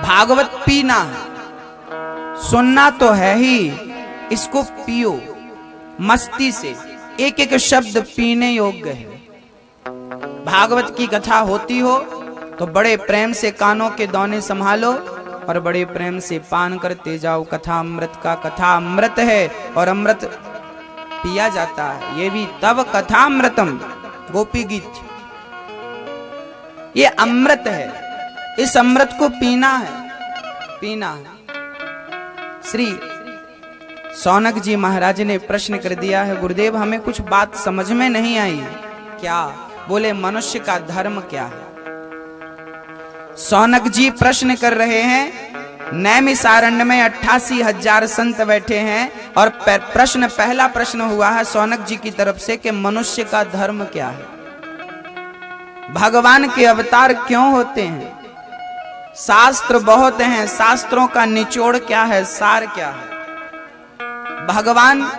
भागवत पीना है, सुनना तो है ही, इसको पियो मस्ती से। एक एक शब्द पीने योग्य है। भागवत की कथा होती हो तो बड़े प्रेम से कानों के दौने संभालो और बड़े प्रेम से पान करते जाओ। कथा अमृत का, कथा अमृत है और अमृत पिया जाता है। ये भी तब कथा अमृतम, गोपी गीत, ये अमृत है। इस अमृत को पीना है, पीना है। श्री सौनक जी महाराज ने प्रश्न कर दिया है, गुरुदेव हमें कुछ बात समझ में नहीं आई। क्या? बोले मनुष्य का धर्म क्या है। सौनक जी प्रश्न कर रहे हैं। नैमिषारण्य में 88,000 संत बैठे हैं और पहला प्रश्न हुआ है सौनक जी की तरफ से कि मनुष्य का धर्म क्या है, भगवान के अवतार क्यों होते हैं, शास्त्र बहुत हैं, शास्त्रों का निचोड़ क्या है, सार क्या है। भगवान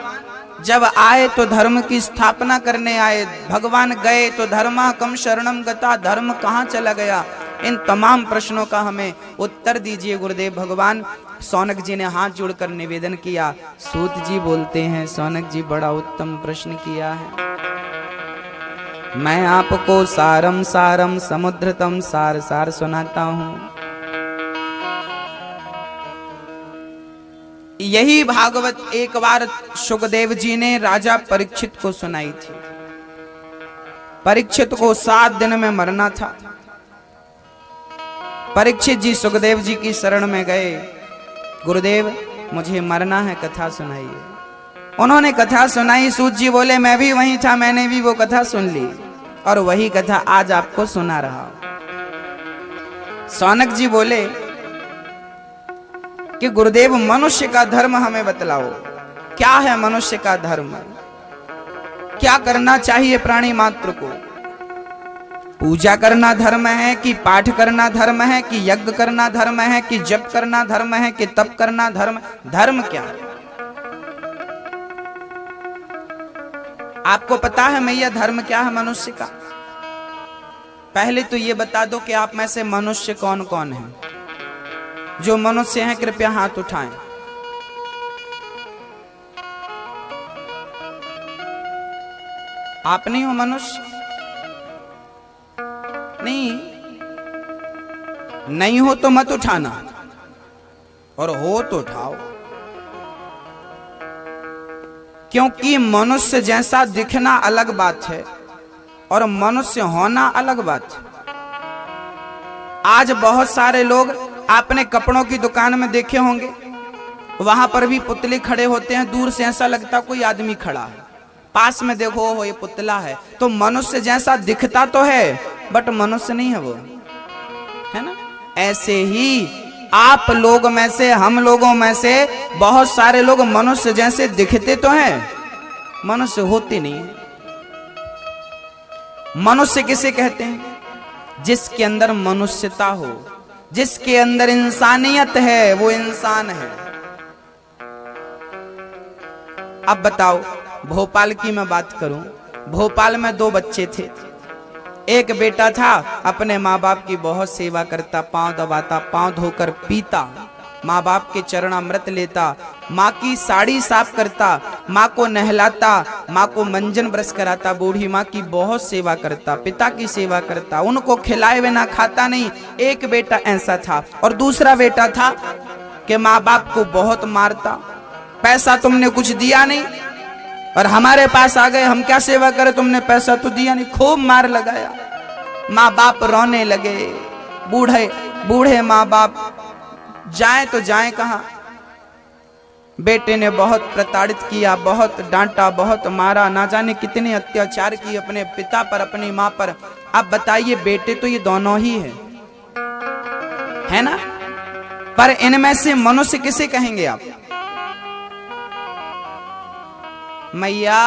जब आए तो धर्म की स्थापना करने आए, भगवान गए तो धर्मा कम शरणम गता, धर्म कहाँ चला गया। इन तमाम प्रश्नों का हमें उत्तर दीजिए गुरुदेव भगवान। सौनक जी ने हाथ जोड़कर निवेदन किया। सूत जी बोलते हैं, सौनक जी बड़ा उत्तम प्रश्न किया है। मैं आपको सारम सारम समुद्रतम सार सार सुनाता हूं। यही भागवत एक बार सुखदेव जी ने राजा परीक्षित को सुनाई थी। परीक्षित को 7 दिन में मरना था। परीक्षित जी सुखदेव जी की शरण में गए, गुरुदेव मुझे मरना है, कथा सुनाइए। उन्होंने कथा सुनाई। सूत जी बोले मैं भी वहीं था, मैंने भी वो कथा सुन ली और वही कथा आज आपको सुना रहा हूं। सौनक जी बोले कि गुरुदेव मनुष्य का धर्म हमें बतलाओ, क्या है मनुष्य का धर्म, क्या करना चाहिए प्राणी मात्र को। पूजा करना धर्म है कि पाठ करना धर्म है कि यज्ञ करना धर्म है कि जप करना धर्म है कि तप करना धर्म, धर्म क्या है। आपको पता है मैया धर्म क्या है मनुष्य का? पहले तो ये बता दो कि आप में से मनुष्य कौन कौन है। जो मनुष्य हैं कृपया हाथ उठाएं। आप नहीं हो मनुष्य? नहीं हो तो मत उठाना, और हो तो उठाओ। क्योंकि मनुष्य जैसा दिखना अलग बात है और मनुष्य होना अलग बात है। आज बहुत सारे लोग आपने कपड़ों की दुकान में देखे होंगे, वहां पर भी पुतले खड़े होते हैं। दूर से ऐसा लगता कोई आदमी खड़ा है, पास में देखो हो ये पुतला है। तो मनुष्य जैसा दिखता तो है बट मनुष्य नहीं है वो, है ना। ऐसे ही आप लोग में से, हम लोगों में से बहुत सारे लोग मनुष्य जैसे दिखते तो हैं, मनुष्य होते नहीं है। मनुष्य किसे कहते हैं? जिसके अंदर मनुष्यता हो, जिसके अंदर इंसानियत है, वो इंसान है। अब बताओ, भोपाल की मैं बात करूं। भोपाल में 2 बच्चे थे। एक बेटा था अपने माँ बाप की बहुत सेवा करता, पांव दबाता, पांव धोकर पीता, माँ बाप के चरणामृत लेता, माँ की साड़ी साफ करता, माँ को नहलाता, माँ को मंजन ब्रश कराता, बूढ़ी माँ की बहुत सेवा करता, पिता की सेवा करता, उनको खिलाए बिना खाता नहीं। एक बेटा ऐसा था। और दूसरा बेटा था कि माँ बाप को बहुत मारता, पैसा तुमने कुछ दिया नहीं और हमारे पास आ गए, हम क्या सेवा करें, तुमने पैसा तो दिया नहीं, खूब मार लगाया। माँ बाप रोने लगे। बूढ़े माँ बाप जाए तो जाए कहां। बेटे ने बहुत प्रताड़ित किया, बहुत डांटा, बहुत मारा, ना जाने कितने अत्याचार किए अपने पिता पर, अपनी माँ पर। अब बताइए, बेटे तो ये दोनों ही है ना। पर इनमें से मनुष्य किसे कहेंगे आप? मैया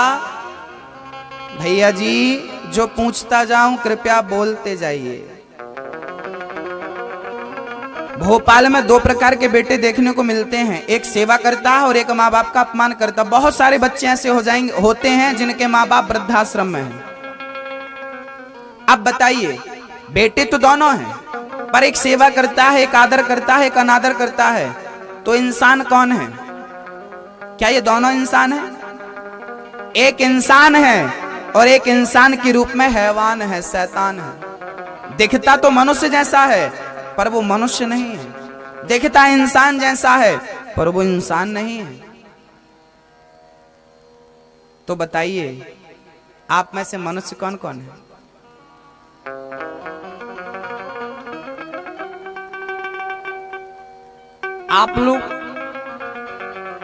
भैया जी, जो पूछता जाऊं कृपया बोलते जाइए। भोपाल में 2 प्रकार के बेटे देखने को मिलते हैं, एक सेवा करता है और एक माँ बाप का अपमान करता। बहुत सारे बच्चे ऐसे होते हैं जिनके माँ बाप वृद्धाश्रम में हैं। अब बताइए, बेटे तो दोनों हैं पर एक सेवा करता है, एक आदर करता है, एक अनादर करता है, तो इंसान कौन है? क्या ये दोनों इंसान है? एक इंसान है और एक इंसान के रूप में हैवान है, शैतान है। दिखता तो मनुष्य जैसा है पर वो मनुष्य नहीं है, दिखता इंसान जैसा है पर वो इंसान नहीं है। तो बताइए आप में से मनुष्य कौन कौन है? आप लोग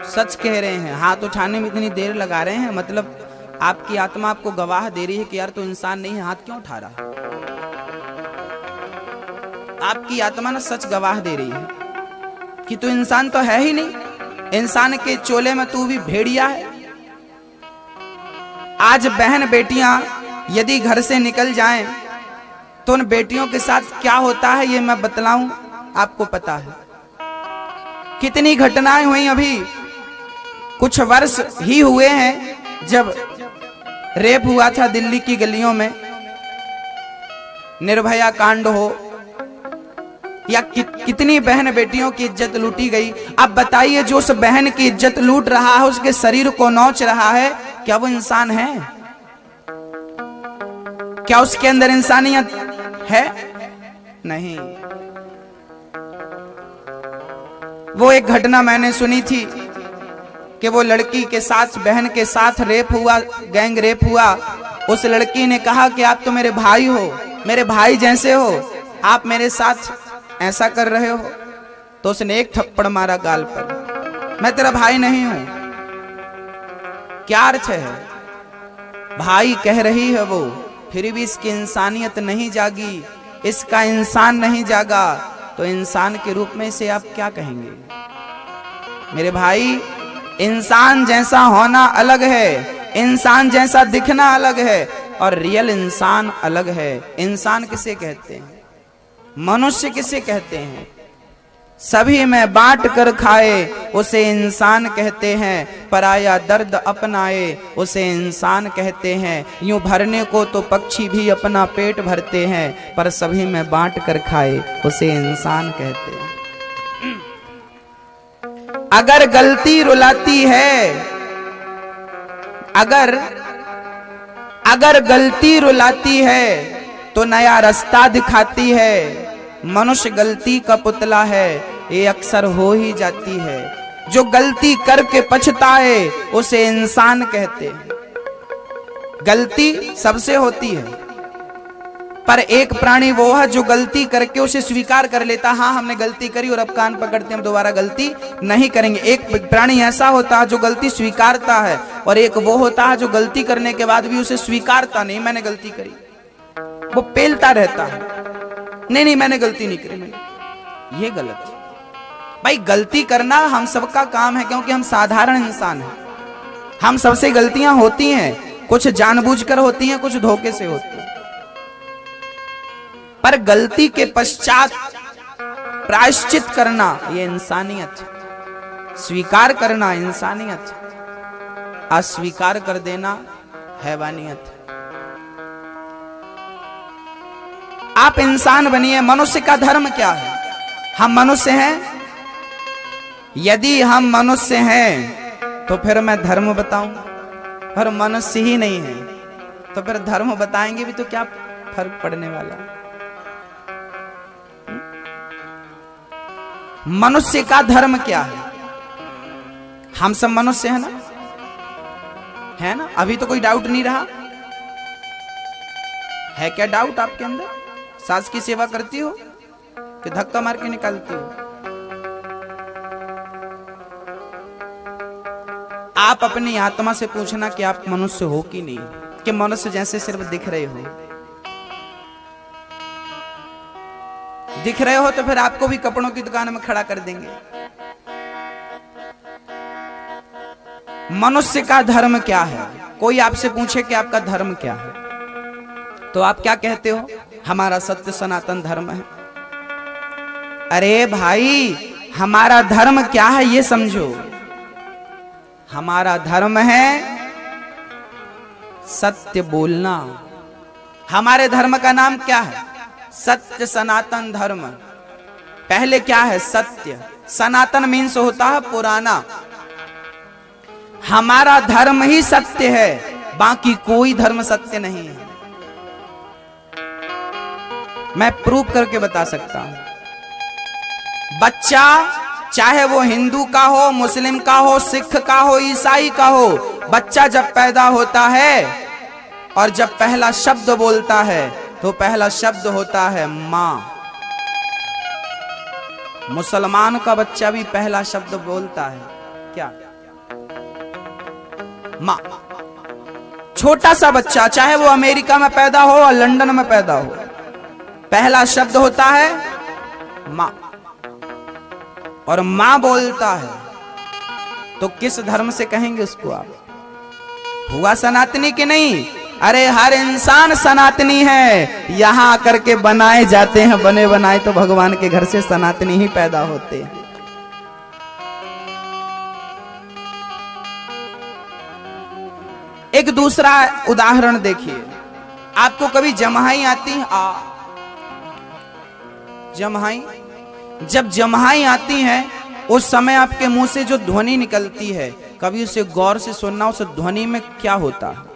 सच कह रहे हैं, हाथ उठाने में इतनी देर लगा रहे हैं, मतलब आपकी आत्मा आपको गवाह दे रही है कि यार तो इंसान नहीं है, हाथ क्यों उठा रहा? आपकी आत्मा ना सच गवाह दे रही है कि तू इंसान तो है ही नहीं, इंसान के चोले में तू भी भेड़िया है। आज बहन बेटियां यदि घर से निकल जाएं तो उन बेटियों के साथ क्या होता है ये मैं बतलाऊं, आपको पता है। कितनी घटनाएं हुई, अभी कुछ वर्ष ही हुए हैं जब रेप हुआ था दिल्ली की गलियों में, निर्भया कांड हो, या कितनी बहन बेटियों की इज्जत लूटी गई। अब बताइए जो उस बहन की इज्जत लूट रहा है, उसके शरीर को नोच रहा है, क्या वो इंसान है? क्या उसके अंदर इंसानियत है? नहीं। वो एक घटना मैंने सुनी थी कि वो लड़की के साथ, बहन के साथ रेप हुआ, गैंग रेप हुआ। उस लड़की ने कहा कि आप तो मेरे भाई हो, मेरे भाई जैसे हो, आप मेरे साथ ऐसा कर रहे हो। तो उसने एक थप्पड़ मारा गाल पर, मैं तेरा भाई नहीं हूं। क्या अर्थ है? भाई कह रही है वो, फिर भी इसकी इंसानियत नहीं जागी, इसका इंसान नहीं जागा, तो इंसान के रूप में इसे आप क्या कहेंगे? मेरे भाई, इंसान जैसा होना अलग है, इंसान जैसा दिखना अलग है, और रियल इंसान अलग है। इंसान किसे कहते हैं? मनुष्य किसे कहते हैं? सभी में बांट कर खाए उसे इंसान कहते हैं, पराया दर्द अपनाए उसे इंसान कहते हैं। यूं भरने को तो पक्षी भी अपना पेट भरते हैं, पर सभी में बांट कर खाए उसे इंसान कहते हैं। अगर गलती रुलाती है, अगर गलती रुलाती है तो नया रास्ता दिखाती है। मनुष्य गलती का पुतला है, ये अक्सर हो ही जाती है। जो गलती करके पछताए उसे इंसान कहते हैं। गलती सबसे होती है, पर एक प्राणी वो है जो गलती करके उसे स्वीकार कर लेता, हाँ हमने गलती करी और अब कान पकड़ते हम दोबारा गलती नहीं करेंगे। एक प्राणी ऐसा होता है जो गलती स्वीकारता है, और एक वो होता है जो गलती करने के बाद भी उसे स्वीकारता नहीं, मैंने गलती करी, वो पेलता रहता है, नहीं मैंने गलती नहीं करी, मैंने। ये गलत है भाई। गलती करना हम सबका काम है, क्योंकि हम साधारण इंसान हैं, हम सबसे गलतियां होती हैं, कुछ जानबूझकर होती हैं, कुछ धोखे से होती हैं। पर गलती के पश्चात प्रायश्चित करना ये इंसानियत है, स्वीकार करना इंसानियत है, अस्वीकार कर देना हैवानियत है। आप इंसान बनिए। मनुष्य का धर्म क्या है? हम मनुष्य हैं। यदि हम मनुष्य हैं तो फिर मैं धर्म बताऊं, पर मनुष्य ही नहीं है तो फिर धर्म बताएंगे भी तो क्या फर्क पड़ने वाला? मनुष्य का धर्म क्या है? हम सब मनुष्य हैं ना, है ना? अभी तो कोई डाउट नहीं रहा है? क्या डाउट आपके अंदर? सास की सेवा करती हो कि धक्का मार के निकालती हो? आप अपनी आत्मा से पूछना कि आप मनुष्य हो कि नहीं, कि मनुष्य जैसे सिर्फ दिख रहे हो। दिख रहे हो तो फिर आपको भी कपड़ों की दुकान में खड़ा कर देंगे। मनुष्य का धर्म क्या है? कोई आपसे पूछे कि आपका धर्म क्या है, तो आप क्या कहते हो? हमारा सत्य सनातन धर्म है। अरे भाई, हमारा धर्म क्या है ये समझो। हमारा धर्म है सत्य बोलना। हमारे धर्म का नाम क्या है? सत्य सनातन धर्म। पहले क्या है? सत्य। सनातन मीन्स होता है पुराना। हमारा धर्म ही सत्य है, बाकी कोई धर्म सत्य नहीं है। मैं प्रूव करके बता सकता हूं। बच्चा चाहे वो हिंदू का हो, मुस्लिम का हो, सिख का हो, ईसाई का हो, बच्चा जब पैदा होता है और जब पहला शब्द बोलता है तो पहला शब्द होता है मां। मुसलमान का बच्चा भी पहला शब्द बोलता है क्या? मां। छोटा सा बच्चा चाहे वो अमेरिका में पैदा हो और लंदन में पैदा हो, पहला शब्द होता है मां। और मां बोलता है तो किस धर्म से कहेंगे उसको आप? हुआ सनातनी कि नहीं? अरे हर इंसान सनातनी है। यहां आकर के बनाए जाते हैं, बने बनाए तो भगवान के घर से सनातनी ही पैदा होते हैं। एक दूसरा उदाहरण देखिए। आपको कभी जम्हाई आती? जम्हाई, जब जम्हाई आती है उस समय आपके मुंह से जो ध्वनि निकलती है, कभी उसे गौर से सुनना, उस ध्वनि में क्या होता है।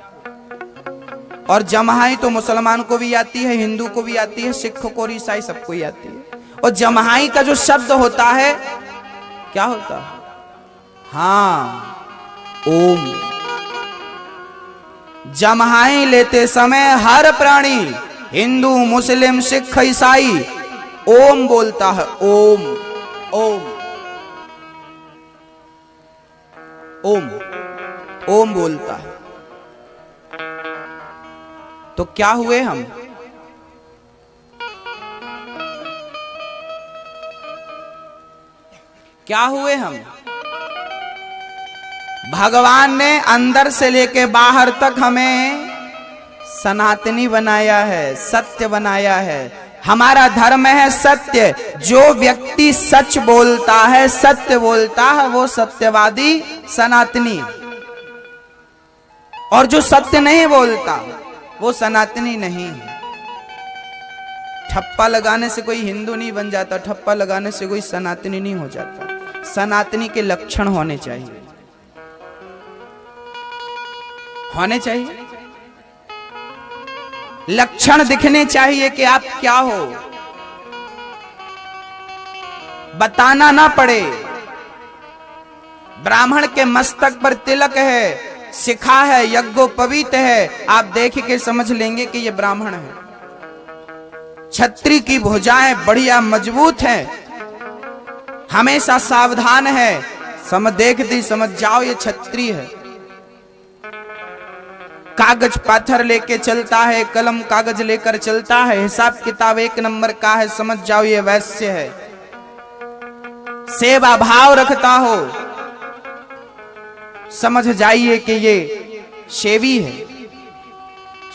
और जम्हाई तो मुसलमान को भी आती है, हिंदू को भी आती है, सिख को और ईसाई सबको ही आती है। और जम्हाई का जो शब्द होता है क्या होता है? हाँ, ओम। जम्हाई लेते समय हर प्राणी, हिंदू, मुस्लिम, सिख, ईसाई, ओम बोलता है। ओम ओम ओम ओम बोलता है। तो क्या हुए हम? क्या हुए हम? भगवान ने अंदर से लेके बाहर तक हमें सनातनी बनाया है, सत्य बनाया है। हमारा धर्म है सत्य। जो व्यक्ति सच बोलता है, सत्य बोलता है, वो सत्यवादी सनातनी। और जो सत्य नहीं बोलता वो सनातनी नहीं है। ठप्पा लगाने से कोई हिंदू नहीं बन जाता, ठप्पा लगाने से कोई सनातनी नहीं हो जाता। सनातनी के लक्षण होने चाहिए, होने चाहिए। लक्षण दिखने चाहिए कि आप क्या हो, बताना ना पड़े। ब्राह्मण के मस्तक पर तिलक है, शिखा है, यज्ञोपवीत है, आप देख के समझ लेंगे कि ये ब्राह्मण है। छत्री की भुजाएं बढ़िया मजबूत हैं, हमेशा सावधान है, देखती समझ जाओ ये छत्री है। कागज पाथर लेके चलता है, कलम कागज लेकर चलता है, हिसाब किताब एक नंबर का है, समझ जाओ ये वैश्य है। सेवा भाव रखता हो, समझ जाइए कि ये शेवी है,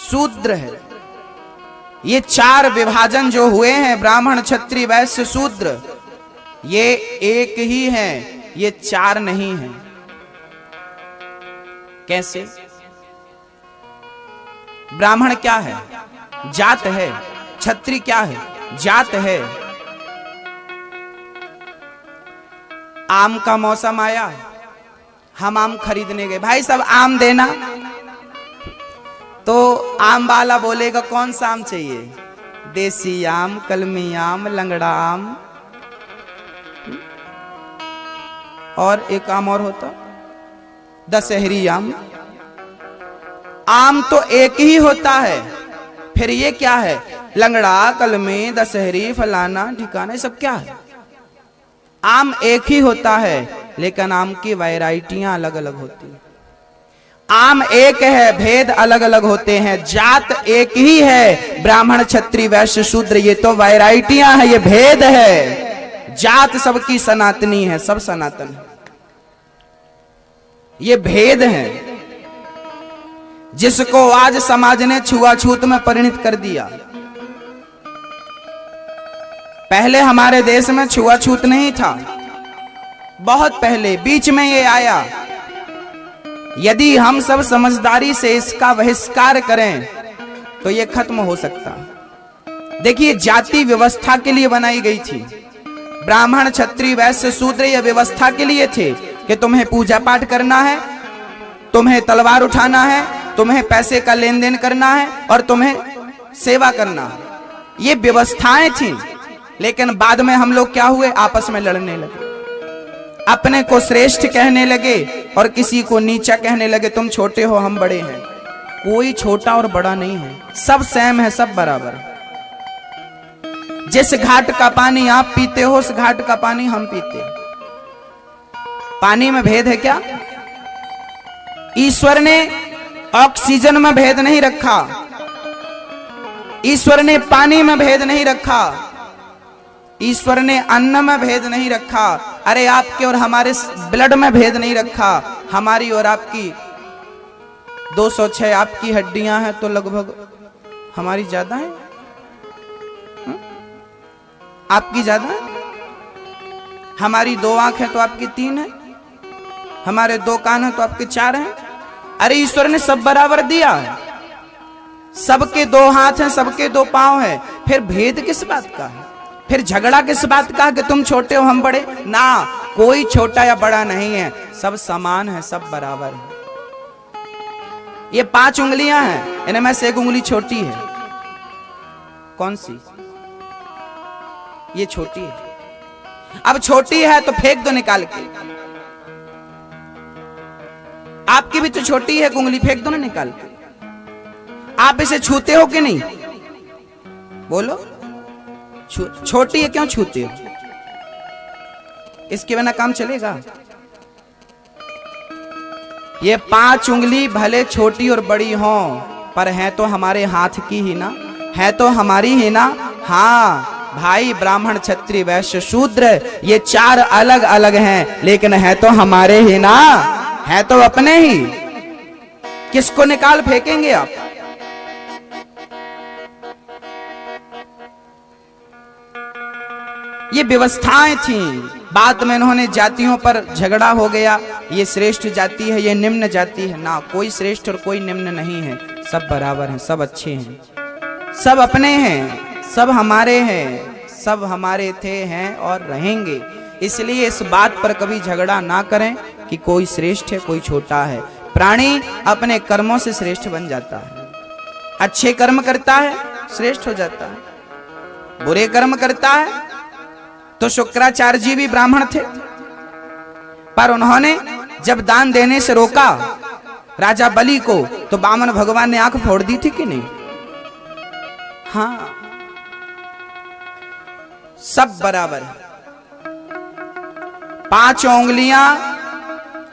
शूद्र है। ये चार विभाजन जो हुए हैं, ब्राह्मण, क्षत्रिय, वैश्य, शूद्र, ये एक ही हैं, ये चार नहीं हैं। कैसे? ब्राह्मण क्या है? जात है। क्षत्रिय क्या है? जात है। आम का मौसम आया, हम आम खरीदने गए, भाई साहब आम देना। तो आम वाला बोलेगा कौन सा आम चाहिए? देसी आम, कलमी आम, लंगड़ा आम, और एक आम और होता दशहरी आम। आम तो एक ही होता है, फिर ये क्या है? लंगड़ा, कलमी, दशहरी, फलाना ठिकाना, सब क्या है? आम एक ही होता है, लेकिन आम की वैरायटियां अलग अलग होती हैं। आम एक है, भेद अलग अलग होते हैं। जात एक ही है, ब्राह्मण, क्षत्रिय, वैश्य, शूद्र, ये तो वैरायटियां हैं, ये भेद है। जात सबकी सनातनी है, सब सनातन है, ये भेद है। जिसको आज समाज ने छुआछूत में परिणत कर दिया। पहले हमारे देश में छुआछूत नहीं था, बहुत पहले, बीच में ये आया। यदि हम सब समझदारी से इसका बहिष्कार करें तो ये खत्म हो सकता। देखिए जाति व्यवस्था के लिए बनाई गई थी। ब्राह्मण क्षत्रिय वैश्य शूद्र यह व्यवस्था के लिए थे कि तुम्हें पूजा पाठ करना है, तुम्हें तलवार उठाना है, तुम्हें पैसे का लेन देन करना है और तुम्हें सेवा करना है। ये व्यवस्थाएं थी। लेकिन बाद में हम लोग क्या हुए, आपस में लड़ने लगे, अपने को श्रेष्ठ कहने लगे और किसी को नीचा कहने लगे। तुम छोटे हो हम बड़े हैं। कोई छोटा और बड़ा नहीं है, सब सेम है, सब बराबर। जिस घाट का पानी आप पीते हो उस घाट का पानी हम पीते हैं। पानी में भेद है क्या? ईश्वर ने ऑक्सीजन में भेद नहीं रखा, ईश्वर ने पानी में भेद नहीं रखा, ईश्वर ने अन्न में भेद नहीं रखा। अरे आपके और हमारे ब्लड में भेद नहीं रखा। हमारी और आपकी 206 आपकी हड्डियां हैं तो लगभग हमारी ज्यादा है, आपकी ज्यादा है। हमारी 2 आंख है तो आपकी 3 है, हमारे 2 कान है तो आपके 4 हैं। अरे ईश्वर ने सब बराबर दिया है, सबके 2 हाथ हैं, सबके 2 पांव हैं। फिर भेद किस बात का है? फिर झगड़ा किस बात का कि तुम छोटे हो हम बड़े? ना, कोई छोटा या बड़ा नहीं है, सब समान है, सब बराबर है। ये 5 उंगलियां हैं, इनमें से 1 उंगली छोटी है। कौन सी? ये छोटी है। अब छोटी है तो फेंक दो निकाल के। आपकी भी तो छोटी है, उंगली फेंक दो ना निकाल के। आप इसे छूते हो कि नहीं? बोलो, छोटी है क्यों छूते हो? इसके बिना काम चलेगा? ये 5 उंगली भले छोटी और बड़ी हो पर है तो हमारे हाथ की ही ना, है तो हमारी ही ना। हाँ भाई, ब्राह्मण क्षत्रिय वैश्य शूद्र ये 4 अलग अलग हैं लेकिन है तो हमारे ही ना, है तो अपने ही। किसको निकाल फेंकेंगे आप? ये व्यवस्थाएं थी। बाद में इन्होंने जातियों पर झगड़ा हो गया, ये श्रेष्ठ जाति है, ये निम्न जाति है। ना, कोई श्रेष्ठ और कोई निम्न नहीं है, सब बराबर हैं, सब अच्छे हैं, सब अपने हैं, सब हमारे हैं, सब हमारे थे, हैं और रहेंगे। इसलिए इस बात पर कभी झगड़ा ना करें कि कोई श्रेष्ठ है कोई छोटा है। प्राणी अपने कर्मों से श्रेष्ठ बन जाता है। अच्छे कर्म करता है श्रेष्ठ हो जाता है, बुरे कर्म करता है। तो शुक्राचार्य जी भी ब्राह्मण थे, पर उन्होंने जब दान देने से रोका राजा बलि को तो वामन भगवान ने आंख फोड़ दी थी कि नहीं? हाँ, सब बराबर है। 5 उंगलियां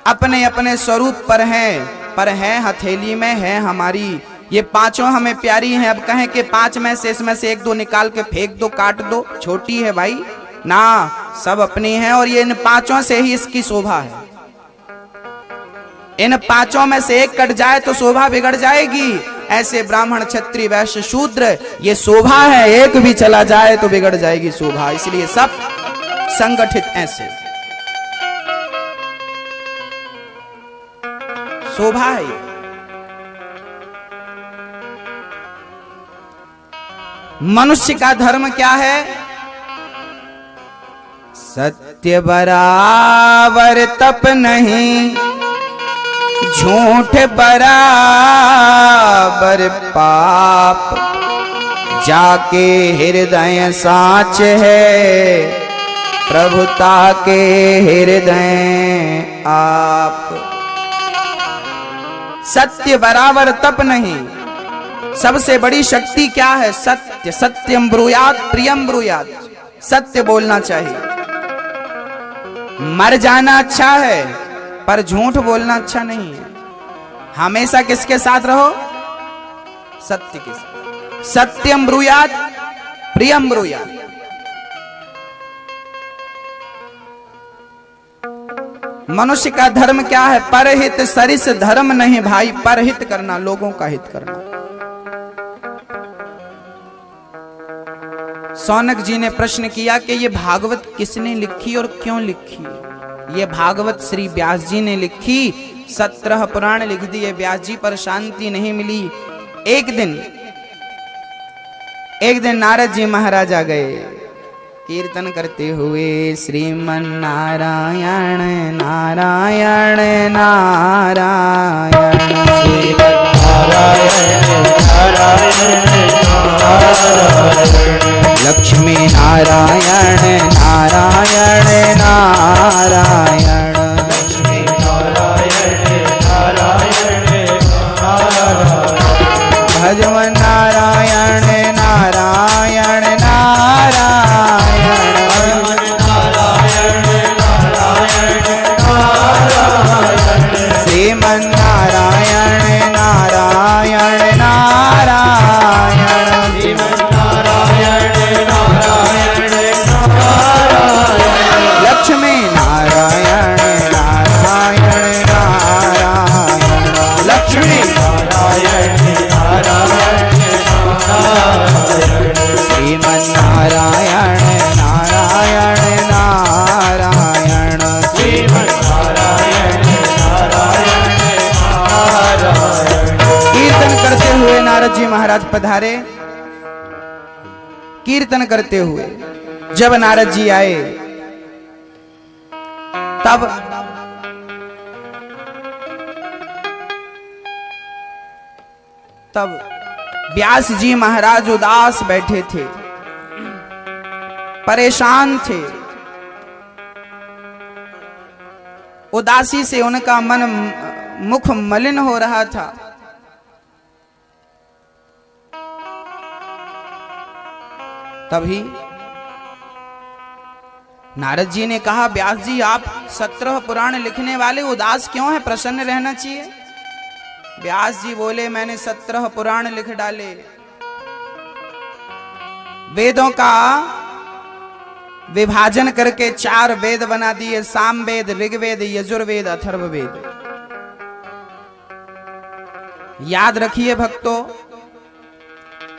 अपने अपने स्वरूप पर है हथेली में है हमारी। ये 5 हमें प्यारी हैं। अब कहें कि 5 में से इसमें से 1-2 निकाल के फेंक दो, काट दो, छोटी है भाई ना, सब अपनी हैं। और ये इन 5 से ही इसकी शोभा है। इन 5 में से 1 कट जाए तो शोभा बिगड़ जाएगी। ऐसे ब्राह्मण क्षत्रिय वैश्य शूद्र ये शोभा है, एक भी चला जाए तो बिगड़ जाएगी शोभा। इसलिए सब संगठित ऐसे शोभा है। मनुष्य का धर्म क्या है? सत्य बराबर तप नहीं, झूठ बराबर पाप, जाके हृदय साच है, प्रभुता के हृदय आप। सत्य बराबर तप नहीं। सबसे बड़ी शक्ति क्या है? सत्य। सत्यम ब्रूयात प्रियम ब्रूयात। सत्य बोलना चाहिए। मर जाना अच्छा है पर झूठ बोलना अच्छा नहीं है। हमेशा किसके साथ रहो? सत्य के साथ। सत्यम ब्रूयात प्रियम ब्रूयात। मनुष्य का धर्म क्या है? परहित सरिस धर्म नहीं भाई, परहित करना, लोगों का हित करना। सौनक जी ने प्रश्न किया कि ये भागवत किसने लिखी और क्यों लिखी? ये भागवत श्री व्यास जी ने लिखी। 17 पुराण लिख दिए, व्यास जी पर शांति नहीं मिली। एक दिन एक दिन नारद जी महाराज आ गए कीर्तन करते हुए, श्रीमन नारायण नारायण नारायण, लक्ष्मी नारायण नारायण नारायण, लक्ष्मी नारायण नारायण नारायण, भजवन नारायण नारायण नारायण, भजवन नारायण नारायण नारायण, श्रीमन नारायण नारायण नारायण, श्रीमन नारायण नारायण नारायण, लक्ष्मी नारायण नारायण नारायण, लक्ष्मी नारायण नारायण नारायण, श्रीमन नारायण नारायण नारायण, श्रीमन नारायण नारायण नारायण। कीर्तन करते हुए नारद जी महाराज पधारे। कीर्तन करते हुए जब नारद जी आए तब व्यास जी महाराज उदास बैठे थे, परेशान थे। उदासी से उनका मन मुख मलिन हो रहा था। तभी नारद जी ने कहा, व्यास जी आप 17 पुराण लिखने वाले उदास क्यों हैं, प्रसन्न रहना चाहिए। व्यास जी बोले, मैंने 17 पुराण लिख डाले, वेदों का विभाजन करके 4 वेद बना दिए, सामवेद, ऋग्वेद, यजुर्वेद, अथर्ववेद। याद रखिए भक्तों,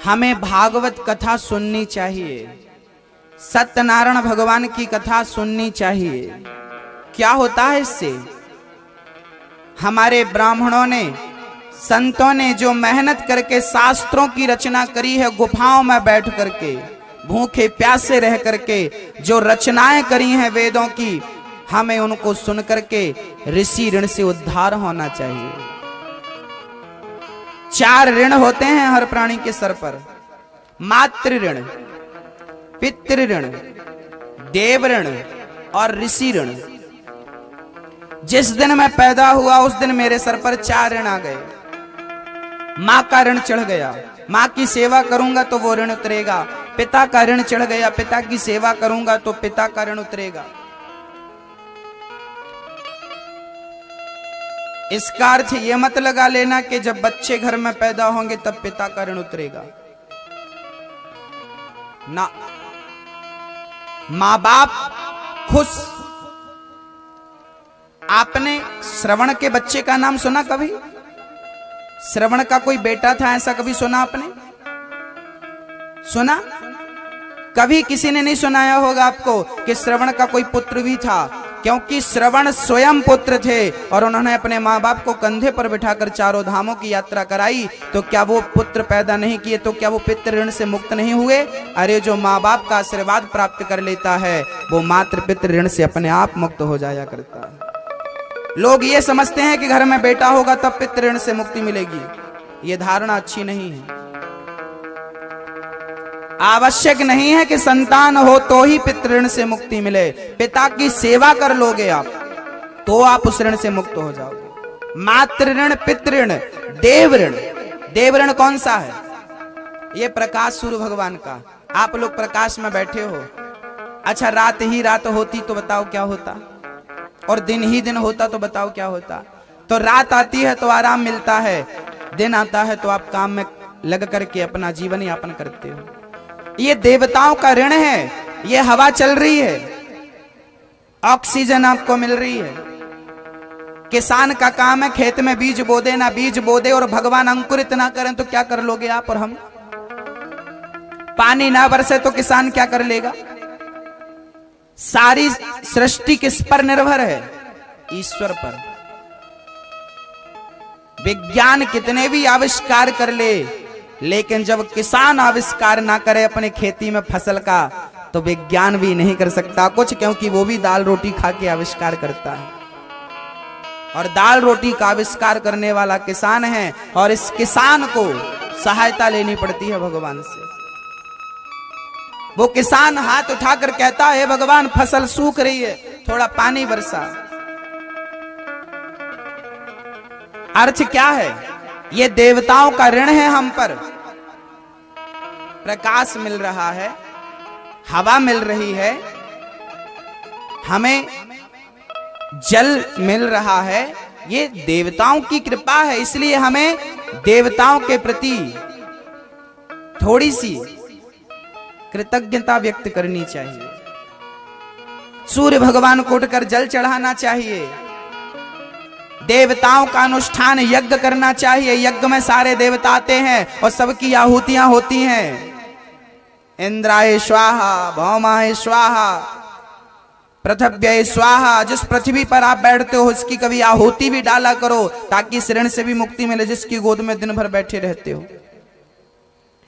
हमें भागवत कथा सुननी चाहिए, सत्यनारायण भगवान की कथा सुननी चाहिए। क्या होता है इससे? हमारे ब्राह्मणों ने, संतों ने जो मेहनत करके शास्त्रों की रचना करी है, गुफाओं में बैठ करके, भूखे प्यासे रह करके जो रचनाएं करी हैं वेदों की, हमें उनको सुन करके ऋषि ऋण से उद्धार होना चाहिए। 4 ऋण होते हैं हर प्राणी के सर पर, मातृ ऋण, पितृ ऋण, देव ऋण और ऋषि ऋण। जिस दिन मैं पैदा हुआ उस दिन मेरे सर पर 4 ऋण आ गए। माँ का ऋण चढ़ गया, माँ की सेवा करूंगा तो वो ऋण उतरेगा। पिता का ऋण चढ़ गया, पिता की सेवा करूंगा तो पिता का ऋण उतरेगा। इसका अर्थ ये मत लगा लेना कि जब बच्चे घर में पैदा होंगे तब पिता का ऋण उतरेगा ना। माँ बाप खुश। आपने श्रवण के बच्चे का नाम सुना कभी? श्रवण का कोई बेटा था, ऐसा कभी सुना आपने? सुना? कभी किसी ने नहीं सुनाया होगा आपको कि श्रवण का कोई पुत्र भी था, क्योंकि श्रवण स्वयं पुत्र थे और उन्होंने अपने माँ बाप को कंधे पर बिठाकर 4 धामों की यात्रा कराई। तो क्या वो पुत्र पैदा नहीं किए तो क्या वो पितृ ऋण से मुक्त नहीं हुए? अरे जो माँ बाप का आशीर्वाद प्राप्त कर लेता है वो मातृ पितृ ऋण से अपने आप मुक्त हो जाया करता है। लोग ये समझते हैं कि घर में बेटा होगा तब पितृ ऋण से मुक्ति मिलेगी। ये धारणा अच्छी नहीं है। आवश्यक नहीं है कि संतान हो तो ही पितृ ऋण से मुक्ति मिले। पिता की सेवा कर लोगे आप तो आप उस ऋण से मुक्त हो जाओगे। मातृ ऋण, पितृ ऋण, देव ऋण। देव ऋण कौन सा है? ये प्रकाश सूर्य भगवान का। आप लोग प्रकाश में बैठे हो। अच्छा, रात ही रात होती तो बताओ क्या होता, और दिन ही दिन होता तो बताओ क्या होता। तो रात आती है तो आराम मिलता है, दिन आता है तो आप काम में लग करके अपना जीवन यापन करते हो। ये देवताओं का ऋण है। ये हवा चल रही है, ऑक्सीजन आपको मिल रही है। किसान का काम है खेत में बीज बो दे, ना बीज बो दे और भगवान अंकुरित ना करें तो क्या कर लोगे आप और हम? पानी ना बरसे तो किसान क्या कर लेगा? सारी सृष्टि किस पर निर्भर है? ईश्वर पर। विज्ञान कितने भी आविष्कार कर ले, लेकिन जब किसान आविष्कार ना करे अपने खेती में फसल का, तो विज्ञान भी नहीं कर सकता कुछ, क्योंकि वो भी दाल रोटी खा के आविष्कार करता है। और दाल रोटी का आविष्कार करने वाला किसान है, और इस किसान को सहायता लेनी पड़ती है भगवान से। वो किसान हाथ उठाकर कहता है, भगवान फसल सूख रही है, थोड़ा पानी बरसा। अर्थ क्या है? ये देवताओं का ऋण है हम पर। प्रकाश मिल रहा है, हवा मिल रही है, हमें जल मिल रहा है, ये देवताओं की कृपा है। इसलिए हमें देवताओं के प्रति थोड़ी सी कृतज्ञता व्यक्त करनी चाहिए। सूर्य भगवान को उठकर जल चढ़ाना चाहिए, देवताओं का अनुष्ठान यज्ञ करना चाहिए। यज्ञ में सारे देवता आते हैं और सबकी आहुतियां होती हैं। इंद्राय स्वाहा, भौमाय स्वाहा, पृथ्व्यै स्वाहा। जिस पृथ्वी पर आप बैठते हो उसकी कभी आहुति भी डाला करो, ताकि इस ऋण से भी मुक्ति मिले जिसकी गोद में दिन भर बैठे रहते हो।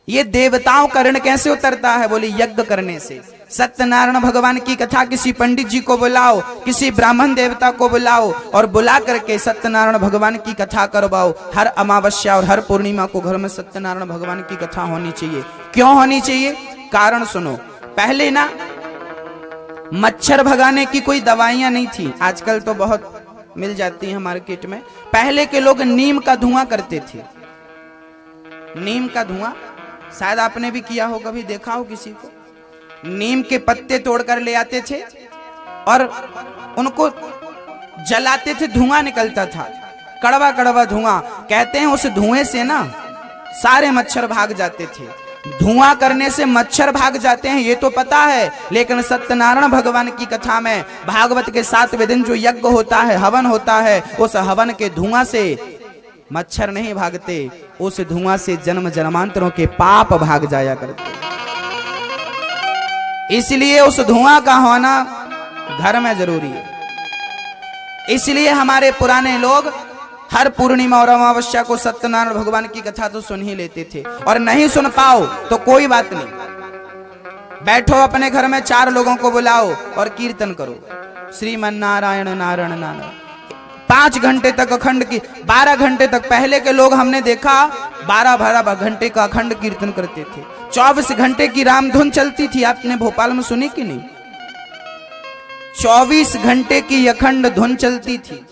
ये देवताओं का ऋण कैसे उतरता है? बोले यज्ञ करने से। सत्यनारायण भगवान की कथा किसी पंडित जी को बुलाओ, किसी ब्राह्मण देवता को बुलाओ और बुला करके सत्यनारायण भगवान की कथा करवाओ। हर अमावस्या और हर पूर्णिमा को घर में सत्यनारायण भगवान की कथा होनी चाहिए। क्यों होनी चाहिए? कारण सुनो। पहले ना मच्छर भगाने की कोई दवाइयां नहीं थी, आजकल तो बहुत मिल जाती हैं मार्केट में। पहले के लोग नीम का धुआं करते थे। नीम का धुआं शायद आपने भी किया हो, कभी देखा हो किसी को। नीम के पत्ते तोड़कर ले आते थे और उनको जलाते थे, धुआं निकलता था, कड़वा कड़वा धुआं। कहते हैं उस धुएं से ना सारे मच्छर भाग जाते थे। धुआं करने से मच्छर भाग जाते हैं ये तो पता है, लेकिन सत्यनारायण भगवान की कथा में भागवत के 7वें दिन जो यज्ञ होता है, हवन होता है, उस हवन के धुआं से मच्छर नहीं भागते, उस धुआं से जन्म जन्मांतरों के पाप भाग जाया करते। इसलिए उस धुआं का होना घर में जरूरी है। इसलिए हमारे पुराने लोग हर पूर्णिमा और अमावस्या को सत्यनारायण भगवान की कथा तो सुन ही लेते थे। और नहीं सुन पाओ तो कोई बात नहीं, बैठो अपने घर में 4 लोगों को बुलाओ और कीर्तन करो, श्रीमन नारायण नारायण नारायण। 5 घंटे तक अखंड की, 12 घंटे तक। पहले के लोग हमने देखा 12 घंटे का अखंड कीर्तन करते थे। 24 घंटे की रामधुन चलती थी, आपने भोपाल में सुनी कि नहीं? 24 घंटे की अखंड धुन चलती थी।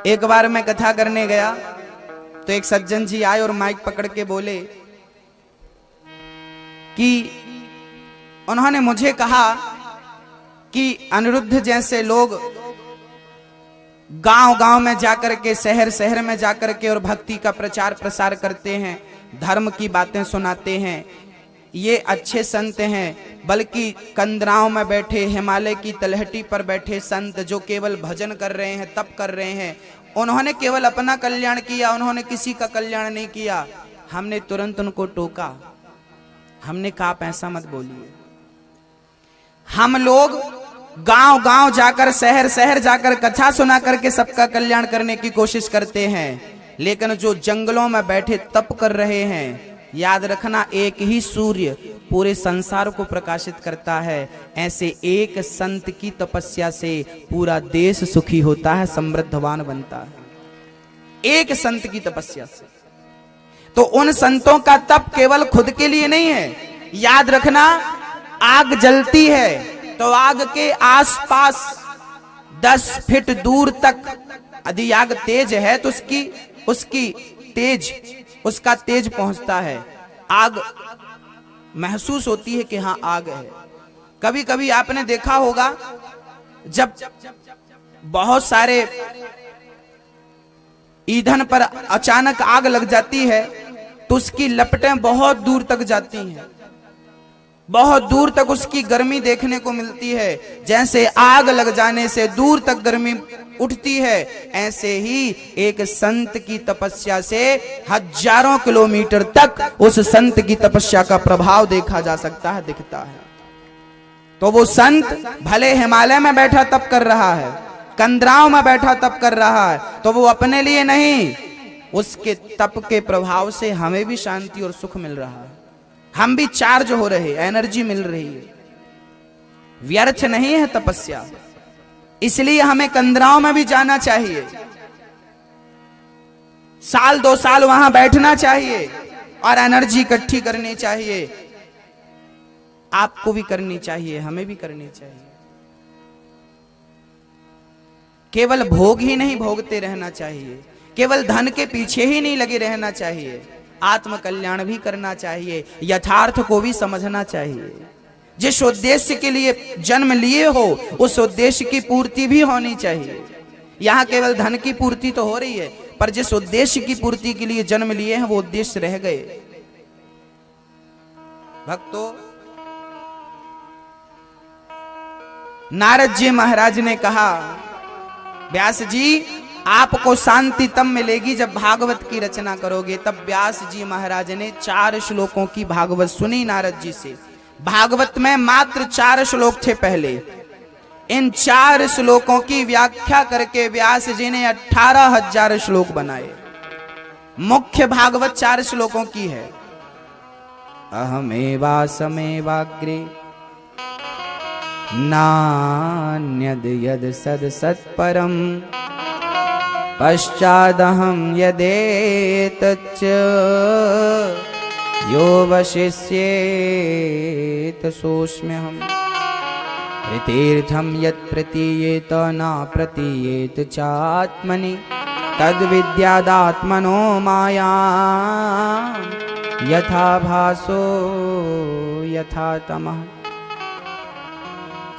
एक बार मैं कथा करने गया तो एक सज्जन जी आए और माइक पकड़ के बोले कि उन्होंने मुझे कहा कि अनिरुद्ध जैसे लोग गांव गांव में जाकर के, शहर शहर में जाकर के और भक्ति का प्रचार प्रसार करते हैं, धर्म की बातें सुनाते हैं, ये अच्छे संत हैं। बल्कि कंदराओं में बैठे, हिमालय की तलहटी पर बैठे संत जो केवल भजन कर रहे हैं, तप कर रहे हैं, उन्होंने केवल अपना कल्याण किया, उन्होंने किसी का कल्याण नहीं किया। हमने तुरंत उनको टोका, हमने कहा आप ऐसा मत बोलिए। हम लोग गांव गांव जाकर, शहर शहर जाकर कथा सुना करके सबका कल्याण करने की कोशिश करते हैं, लेकिन जो जंगलों में बैठे तप कर रहे हैं, याद रखना एक ही सूर्य पूरे संसार को प्रकाशित करता है। ऐसे एक संत की तपस्या से पूरा देश सुखी होता है, समृद्धवान बनता है, एक संत की तपस्या से। तो उन संतों का तप केवल खुद के लिए नहीं है। याद रखना, आग जलती है तो आग के आसपास 10 फीट दूर तक, यदि आग तेज है तो उसका तेज पहुंचता है, आग महसूस होती है कि हाँ आग है। कभी कभी आपने देखा होगा जब बहुत सारे ईंधन पर अचानक आग लग जाती है तो उसकी लपटें बहुत दूर तक जाती हैं, बहुत दूर तक उसकी गर्मी देखने को मिलती है। जैसे आग लग जाने से दूर तक गर्मी उठती है, ऐसे ही एक संत की तपस्या से हजारों किलोमीटर तक उस संत की तपस्या का प्रभाव देखा जा सकता है, दिखता है। तो वो संत भले हिमालय में बैठा तप कर रहा है, कंदराओं में बैठा तप कर रहा है, तो वो अपने लिए नहीं, उसके तप के प्रभाव से हमें भी शांति और सुख मिल रहा है, हम भी चार्ज हो रहे, एनर्जी मिल रही है, व्यर्थ नहीं है तपस्या। इसलिए हमें कंदराओं में भी जाना चाहिए, साल 2 साल वहां बैठना चाहिए और एनर्जी इकट्ठी करनी चाहिए। आपको भी करनी चाहिए, हमें भी करनी चाहिए। केवल भोग ही नहीं भोगते रहना चाहिए, केवल धन के पीछे ही नहीं लगे रहना चाहिए, आत्म कल्याण भी करना चाहिए, यथार्थ को भी समझना चाहिए। जिस उद्देश्य के लिए जन्म लिए हो उस उद्देश्य की पूर्ति भी होनी चाहिए। यहां केवल धन की पूर्ति तो हो रही है, पर जिस उद्देश्य की पूर्ति के लिए जन्म लिए हैं वो उद्देश्य रह गए। भक्तों, नारद जी महाराज ने कहा, व्यास जी आपको शांति तब मिलेगी जब भागवत की रचना करोगे। तब व्यास जी महाराज ने 4 श्लोकों की भागवत सुनी नारद जी से। भागवत में मात्र 4 श्लोक थे पहले। इन 4 श्लोकों की व्याख्या करके व्यास जी ने 18,000 श्लोक बनाए। मुख्य भागवत 4 श्लोकों की है। अहमेवासमेवाग्रे नान्यद यद सद सत्परम पश्चादहं यदेतच्च यो वशिष्येत सोऽस्म्यहम् ऋतीर्थं यत् प्रतीयेत न प्रतीयेत चात्मनि तद्विद्यादात्मनो माया यथा भासो यथा तमः।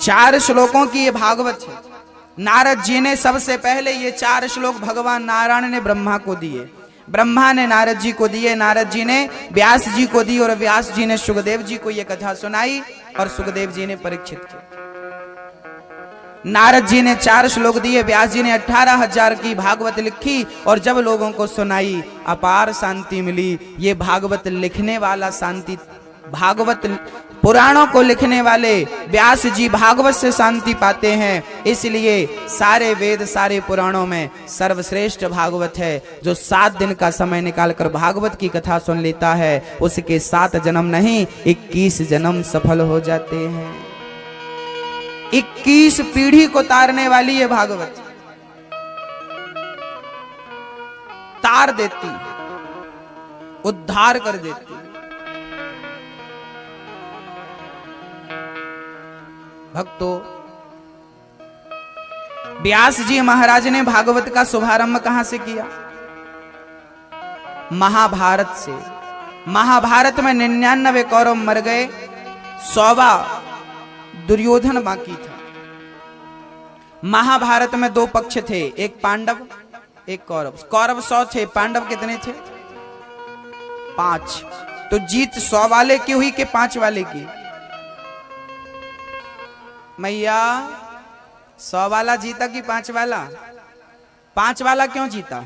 4 श्लोकों की ये भागवत है। नारद जी ने सबसे पहले ये 4 श्लोक भगवान नारायण ने ब्रह्मा को दिए, ब्रह्मा ने नारद जी को दिए, नारद जी ने व्यास जी को दी और व्यास जी ने सुखदेव जी को ये कथा सुनाई और सुखदेव जी ने परीक्षित की। नारद जी ने 4 श्लोक दिए, व्यास जी ने 18,000 की भागवत लिखी और जब लोगों को सुनाई अपार शांति मिली। ये भागवत लिखने वाला शांति, भागवत पुराणों को लिखने वाले व्यास जी भागवत से शांति पाते हैं। इसलिए सारे वेद सारे पुराणों में सर्वश्रेष्ठ भागवत है। जो 7 दिन का समय निकालकर भागवत की कथा सुन लेता है उसके 7 जन्म नहीं 21 जन्म सफल हो जाते हैं। 21 पीढ़ी को तारने वाली ये भागवत तार देती, उद्धार कर देती। भक्तों, व्यास जी महाराज ने भागवत का शुभारंभ कहां से किया? महाभारत से। महाभारत में 99 कौरव मर गए, 100वां दुर्योधन बाकी था। महाभारत में 2 पक्ष थे, एक पांडव एक कौरव। कौरव 100 थे, पांडव कितने थे? 5। तो जीत 100 वाले की हुई कि 5 वाले की? मैया 100 वाला जीता कि 5 वाला? 5 वाला क्यों जीता?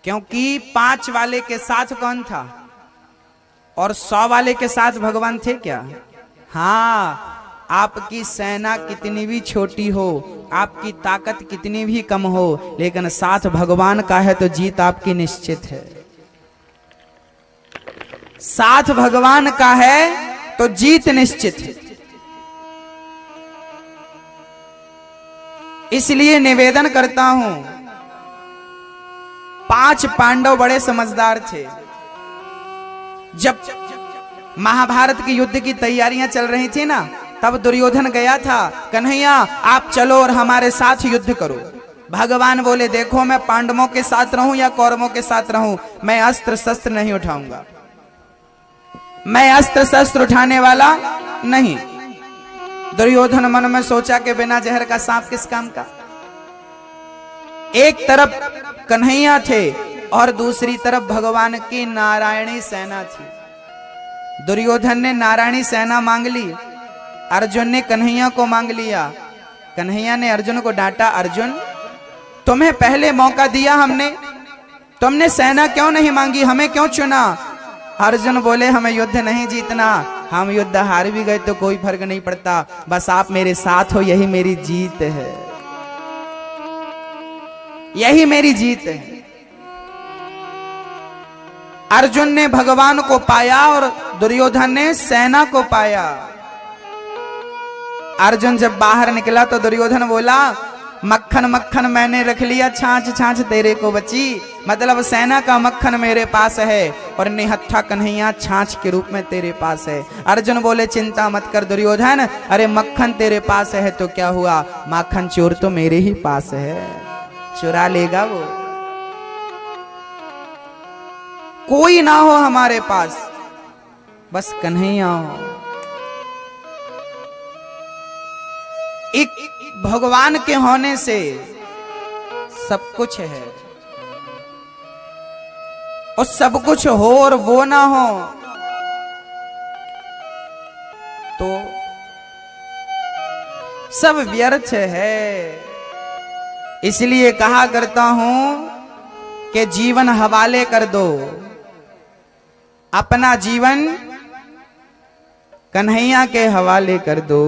क्योंकि 5 वाले के साथ कौन था और 100 वाले के साथ भगवान थे क्या? हाँ, आपकी सेना कितनी भी छोटी हो, आपकी ताकत कितनी भी कम हो, लेकिन साथ भगवान का है तो जीत आपकी निश्चित है। साथ भगवान का है तो जीत निश्चित है। इसलिए निवेदन करता हूं, 5 पांडव बड़े समझदार थे। जब महाभारत के युद्ध की तैयारियां चल रही थी ना, तब दुर्योधन गया था, कन्हैया आप चलो और हमारे साथ युद्ध करो। भगवान बोले देखो मैं पांडवों के साथ रहूं या कौरवों के साथ रहूं, मैं अस्त्र शस्त्र नहीं उठाऊंगा, मैं अस्त्र शस्त्र उठाने वाला नहीं। दुर्योधन मन में सोचा कि बिना जहर का सांप किस काम का। एक तरफ कन्हैया थे और दूसरी तरफ भगवान की नारायणी सेना थी। दुर्योधन ने नारायणी सेना मांग ली, अर्जुन ने कन्हैया को मांग लिया। कन्हैया ने अर्जुन को डांटा, अर्जुन तुम्हें पहले मौका दिया हमने, तुमने सेना क्यों नहीं मांगी, हमें क्यों चुना? अर्जुन बोले हमें युद्ध नहीं जीतना, हम युद्ध हार भी गए तो कोई फर्क नहीं पड़ता, बस आप मेरे साथ हो यही मेरी जीत है। यही मेरी जीत है। अर्जुन ने भगवान को पाया और दुर्योधन ने सेना को पाया। अर्जुन जब बाहर निकला तो दुर्योधन बोला, मक्खन मक्खन मैंने रख लिया, छाछ छाछ तेरे को बची। मतलब सेना का मक्खन मेरे पास है और निहत्था कन्हैया छाछ के रूप में तेरे पास है। अर्जुन बोले, चिंता मत कर दुर्योधन, अरे मक्खन तेरे पास है तो क्या हुआ, माखन चोर तो मेरे ही पास है, चुरा लेगा वो। कोई ना हो हमारे पास, बस कन्हैया हो। एक भगवान के होने से सब कुछ है, और सब कुछ हो और वो ना हो तो सब व्यर्थ है। इसलिए कहा करता हूं कि जीवन हवाले कर दो, अपना जीवन कन्हैया के हवाले कर दो।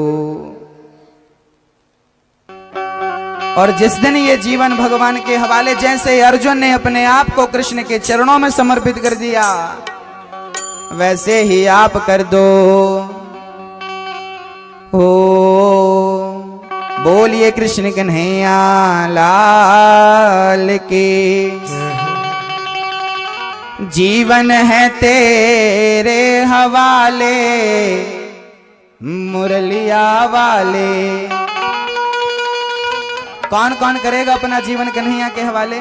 और जिस दिन ये जीवन भगवान के हवाले, जैसे अर्जुन ने अपने आप को कृष्ण के चरणों में समर्पित कर दिया, वैसे ही आप कर दो। हो बोलिए कृष्ण कन्हैया लाल के। जीवन है तेरे हवाले मुरलिया वाले। कौन कौन करेगा अपना जीवन कन्हैया के हवाले?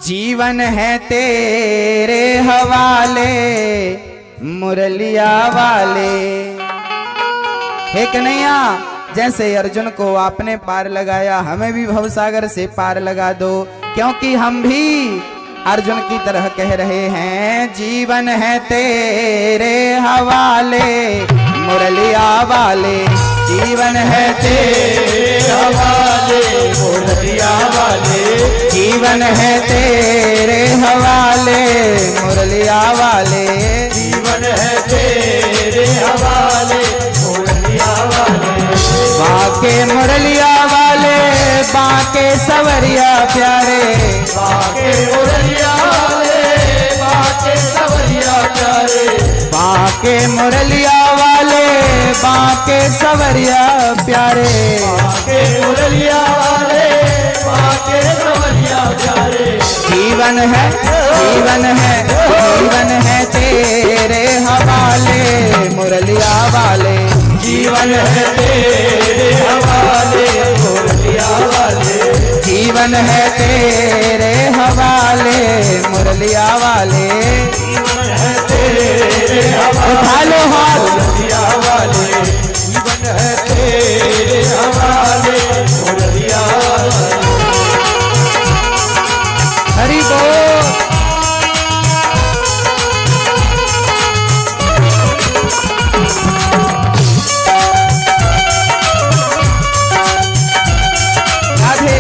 जीवन है तेरे हवाले मुरलिया वाले। हे कन्हैया, जैसे अर्जुन को आपने पार लगाया, हमें भी भवसागर से पार लगा दो, क्योंकि हम भी अर्जुन की तरह कह रहे हैं, जीवन है तेरे हवाले मुरलिया वाले। जीवन है तेरे हवाले मुरलिया वाले। जीवन है तेरे हवाले मुरलिया वाले। जीवन है तेरे हवाले मुरलिया वाले। बाके मुरलिया वाले बाके सवरिया प्यारे। बाके मुरलिया वाले बाके सवरिया प्यारे। बाके मुरलिया वाले बाके सवरिया प्यारे। बाके मुरलिया वाले बाके सवरिया प्यारे। जीवन है जीवन है जीवन है तेरे हवाले मुरलिया वाले। जीवन है तेरे हवाले मुरलिया वाले। जीवन है तेरे हवाले मुरलिया वाले। जीवन है तेरे हवाले मुरलिया वाले। जीवन है तेरे हवाले मुरलिया वाले। हरि बोल। राधे।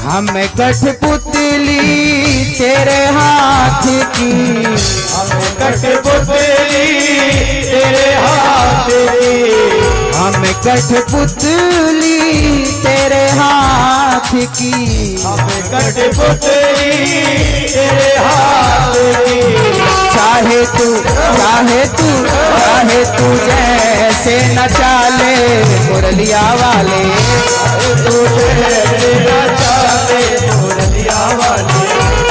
हमें कठपुतली तेरे हाथ की। हमें कठपुतली तेरे हाथ की। हमें कठपुतली तेरे हाथ की। हमें कठपुतली तेरे हाथ की। चाहे तू जैसे नचा ले मुरलिया वाले। तू जैसे नचा ले मुरलिया वाले।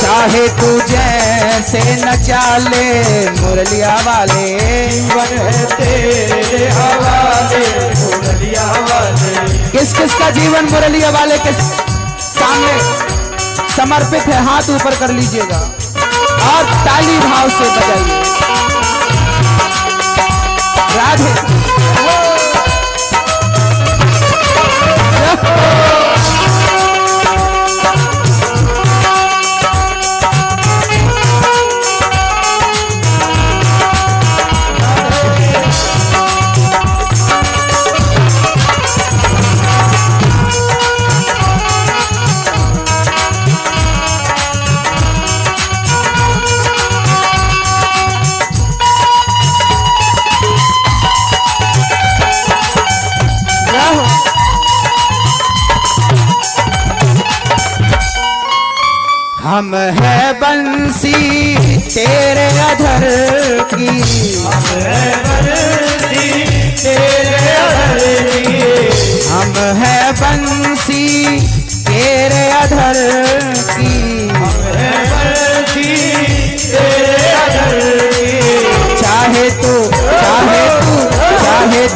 चाहे तू जैसे नचा ले मुरलिया वाले। जीवन है तेरे हवाले मुरलिया वाले। किस किस का जीवन मुरलिया वाले के सामने समर्पित है? हाथ ऊपर कर लीजिएगा और ताली भाव से बजाइए। राधे। हम है बंसी तेरे अधर की, हम है बंसी तेरे अधर की, हम है बंसी तेरे अधर की, हम है बंसी तेरे अधर की। चाहे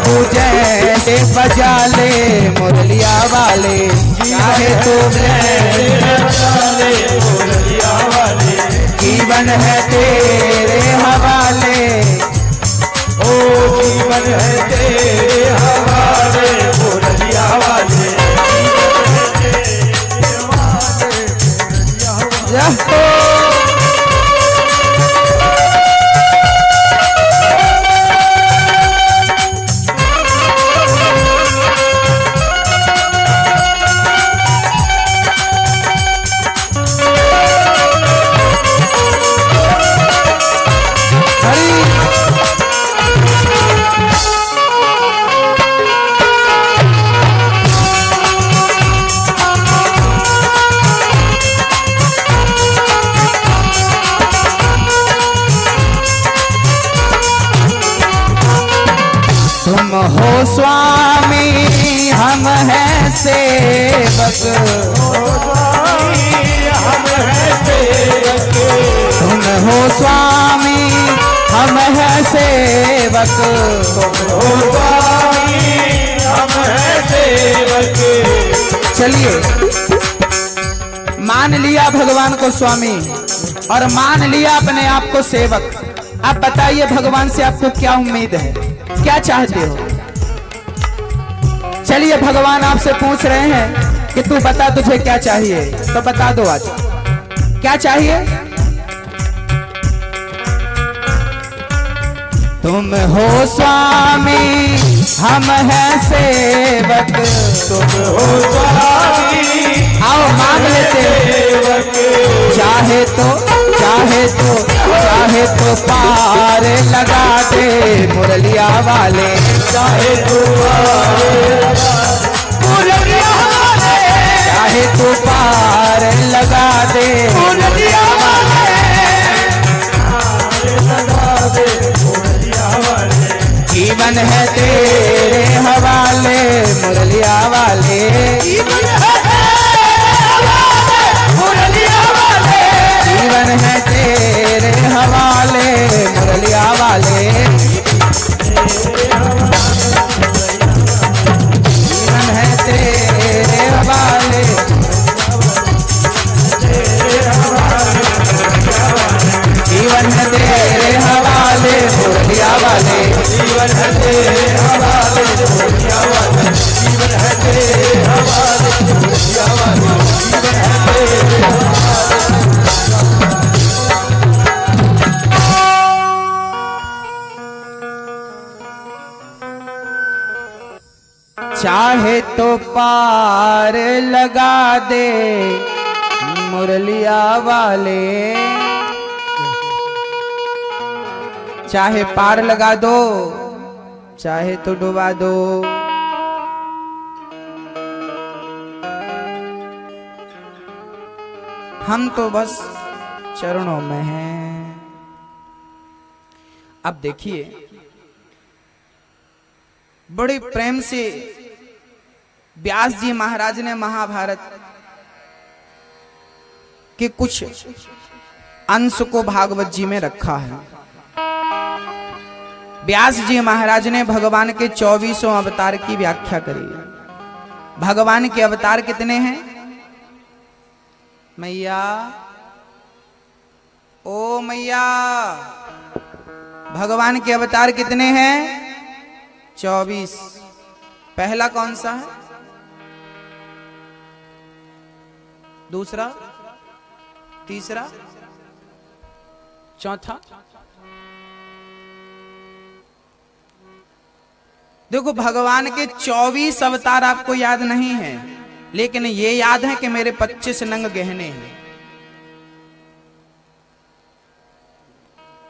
तू जैसे बजा ले मुरलिया वाले, चाहे तू जीवन है तेरे हवाले, ओ जीवन है तेरे हवाले मुरलिया वाले। तुम हो स्वामी हम हैं सेवक, हम है सेवक, तुम हो स्वामी हम हैं सेवक, तुम हो स्वामी हम है सेवक। चलिए मान लिया भगवान को स्वामी और मान लिया अपने आप को सेवक। अब बताइए भगवान से आपको क्या उम्मीद है, क्या चाहते हो? चलिए भगवान आपसे पूछ रहे हैं कि तू बता तुझे क्या चाहिए, तो बता दो आज क्या चाहिए। तुम हो स्वामी हम हैं सेवक, तुम हो स्वामी आओ मांग लेते सेवक, चाहे तो पार लगा दे मुरलिया वाले, चाहे तू मुरलिया वाले, चाहे तो पार लगा दे मुरलिया वाले, जीवन है तेरे हवाले मुरलिया वाले, जीवन है मुरलिया वाले, जीवन है तेरे हवाले मुरलिया वाले, जीवन है तेरे हवाले, जीवन है तेरे हवाले मुरलिया वाले, जीवन है तेरे हवाले मुरलिया वाले, जीवन है तेरे हवाले मुरलिया वाले, जीवन है तेरे हवाले। चाहे तो पार लगा दे मुरलिया वाले, चाहे पार लगा दो चाहे तो डुबा दो, हम तो बस चरणों में हैं। अब देखिए बड़े प्रेम से व्यास जी महाराज ने महाभारत के कुछ अंश को भागवत जी में रखा है। व्यास जी महाराज ने भगवान के 24 अवतार की व्याख्या करी है। भगवान के अवतार कितने हैं? मैया, ओ मैया, भगवान के अवतार कितने हैं? 24। पहला कौन सा है? दूसरा, तीसरा, चौथा? देखो भगवान के 24 अवतार आपको याद नहीं है, लेकिन ये याद है कि मेरे 25 नंग गहने हैं।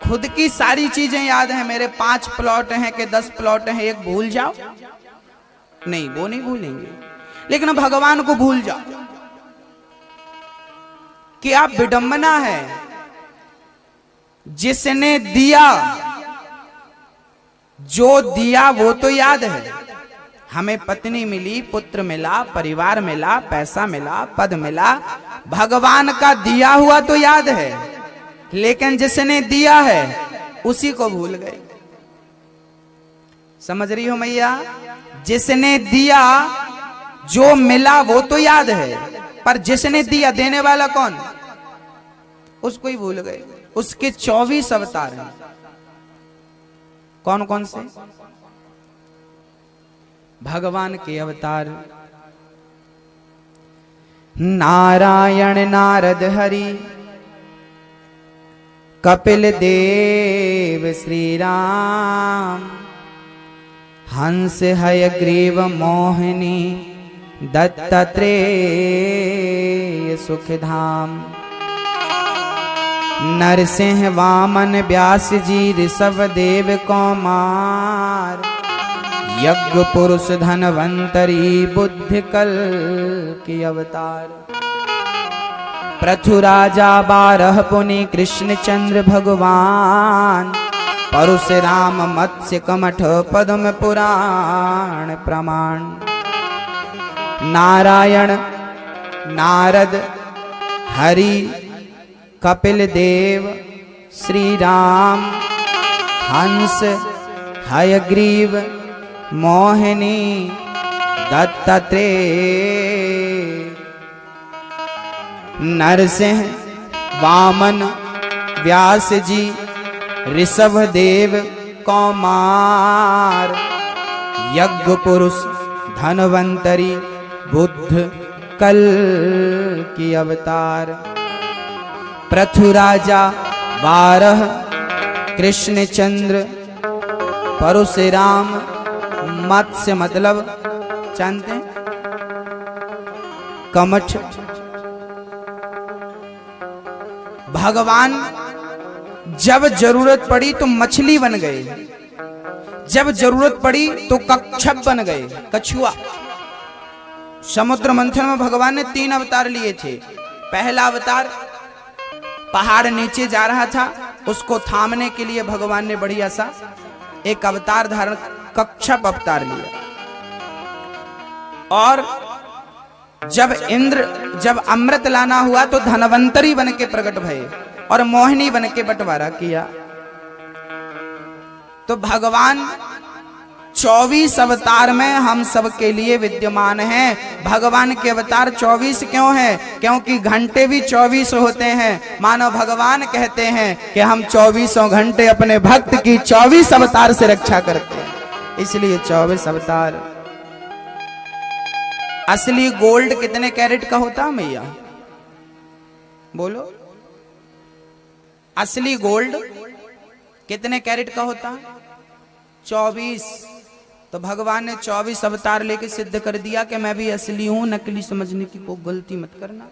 खुद की सारी चीजें याद हैं, मेरे 5 प्लॉट हैं कि 10 प्लॉट हैं, एक भूल जाओ नहीं, वो नहीं भूलेंगे, लेकिन भगवान को भूल जाओ क्या विडंबना है। जिसने दिया, जो दिया वो तो याद है। हमें पत्नी मिली, पुत्र मिला, परिवार मिला, पैसा मिला, पद मिला, भगवान का दिया हुआ तो याद है, लेकिन जिसने दिया है उसी को भूल गए। समझ रही हो मैया? जिसने दिया, जो मिला वो तो याद है, पर जिसने दिया, देने वाला कौन, उसको ही भूल गए। उसके 24 अवतार हैं। कौन कौन से? भगवान के अवतार नारायण, नारद, हरि, कपिल देव, श्री राम, हंस, हयग्रीव, मोहिनी, दत्तात्रेय, सुखधाम, नरसिंह, वामन, व्यास जी, ऋषभ देव, कौमार, यज्ञ पुरुष, धनवंतरी, बुद्धि कल की अवतार, पृथु राजा, 12 पुनि, कृष्ण चंद्र भगवान, परशुराम, मत्स्य, कमठ, पद्म पुराण प्रमाण, नारायण, नारद, हरि, कपिल देव, श्री राम, हंस, हयग्रीव, मोहिनी, दत्तात्रेय, नरसिंह, वामन, व्यास जी, ऋषभ देव, कौमार, यज्ञ पुरुष, धनवंतरी, बुद्ध कल की अवतार, पृथु राजा, 12 कृष्ण चंद्र, परशुराम, मत्स्य मतलब जानते, कमठ। भगवान जब जरूरत पड़ी तो मछली बन गए, जब जरूरत पड़ी तो कच्छप बन गए, कछुआ। समुद्र मंथन में भगवान ने 3 अवतार लिए थे। पहला अवतार पहाड़ नीचे जा रहा था, उसको थामने के लिए भगवान ने बढ़िया सा एक अवतार धारण, कच्छप अवतार लिया। और जब अमृत लाना हुआ तो धनवंतरी बन के प्रकट भये और मोहिनी बन के बंटवारा किया। तो भगवान 24 अवतार में हम सब के लिए विद्यमान हैं। भगवान के अवतार 24 क्यों हैं? क्योंकि घंटे भी 24 होते हैं। मानो भगवान कहते हैं कि हम 24 घंटे अपने भक्त की 24 अवतार से रक्षा करते हैं, इसलिए 24 अवतार। असली गोल्ड कितने कैरेट का होता है मैया? बोलो, असली गोल्ड कितने कैरेट का होता है? 24। तो भगवान ने 24 अवतार लेके सिद्ध कर दिया कि मैं भी असली हूं, नकली समझने की कोई गलती मत करना।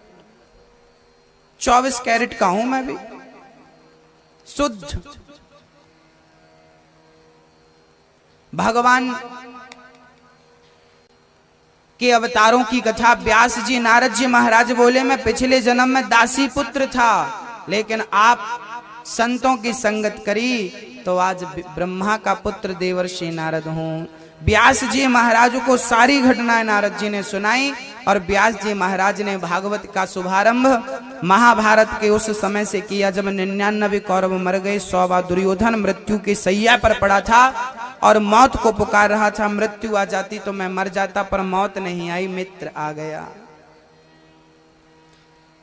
24 कैरेट का हूं मैं भी, शुद्ध। भगवान के अवतारों की कथा व्यास जी, नारद जी महाराज बोले मैं पिछले जन्म में दासी पुत्र था, लेकिन आप संतों की संगत करी तो आज ब्रह्मा का पुत्र देवर्षि नारद हूं। व्यास जी महाराज को सारी घटनाएं नारद जी ने सुनाई और व्यास जी महाराज ने भागवत का शुभारंभ महाभारत के उस समय से किया जब 99 कौरव मर गए, 100वां दुर्योधन मृत्यु की सैया पर पड़ा था और मौत को पुकार रहा था। मृत्यु आ जाती तो मैं मर जाता, पर मौत नहीं आई, मित्र आ गया।